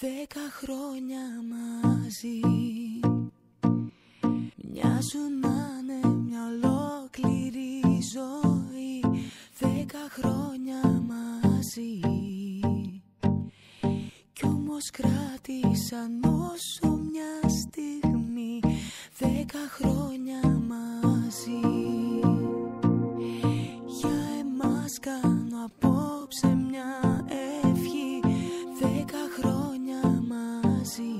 10 χρόνια μαζί μοιάζουν να είναι μια ολόκληρη ζωή. 10 χρόνια μαζί κι όμως κράτησαν όσο μια στιγμή. 10 χρόνια μαζί για εμάς κάνω απόψε μια ευχή. 10 χρόνια μαζί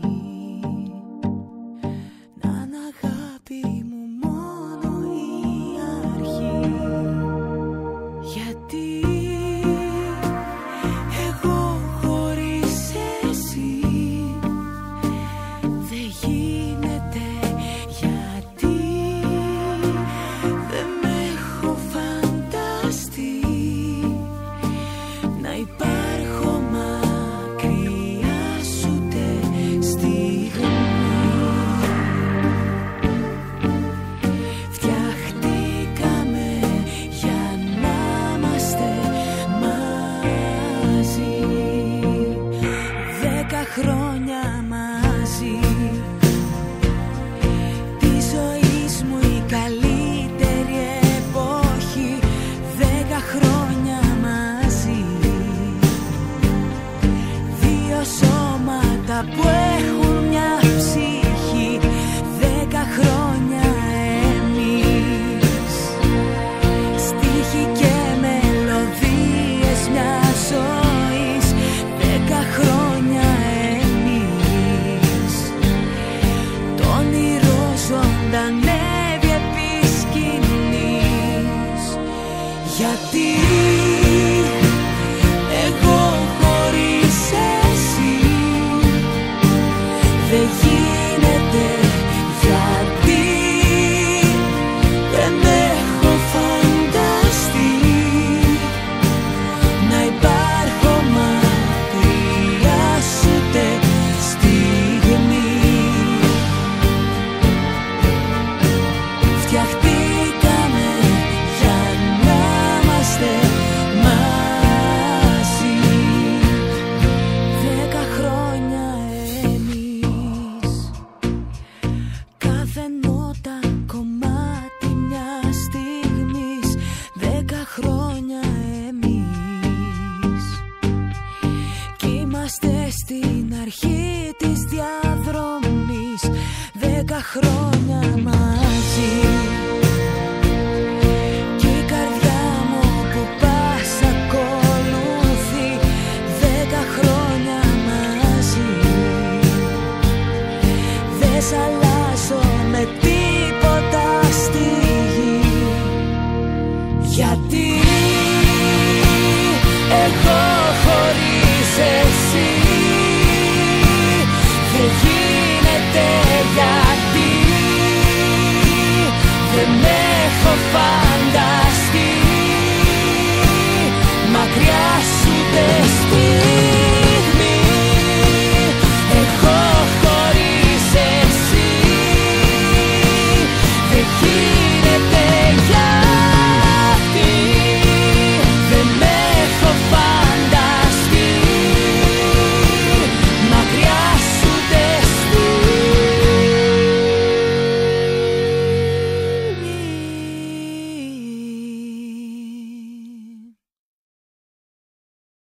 να είναι αγάπη μου μόνο η αρχή. Γιατί εγώ χωρίς εσύ δεν γίνεται. Γιατί δεν με έχω φανταστεί να υπάρχω μακριά σου τε στιγμή. Φτιαχτήκαμε για να είμαστε μαζί. 10 χρόνια μαζί τη ζωής μου η καλύτερη εποχή. 10 χρόνια μαζί, δύο σώματα που έχουν μια ψυχή. 10 χρόνια εμείς, στίχοι και μελωδίες μια ζωής. 10 χρόνια εμείς, το όνειρο ζωντανεύει επί σκηνής. Γιατί εγώ χωρίς εσύ δεν γίνεται. Γιατί δεν έχω φανταστεί να υπάρχω μακριά σου τε στιγμή. Φτιαχτήκαμε για να είμαστε μαζί. 10 χρόνια εμείς, κάθε νότα κομμάτι μιας στιγμής. 10 χρόνια εμείς κι είμαστε στην αρχή της διαδρομής. 10 χρόνια μαζί.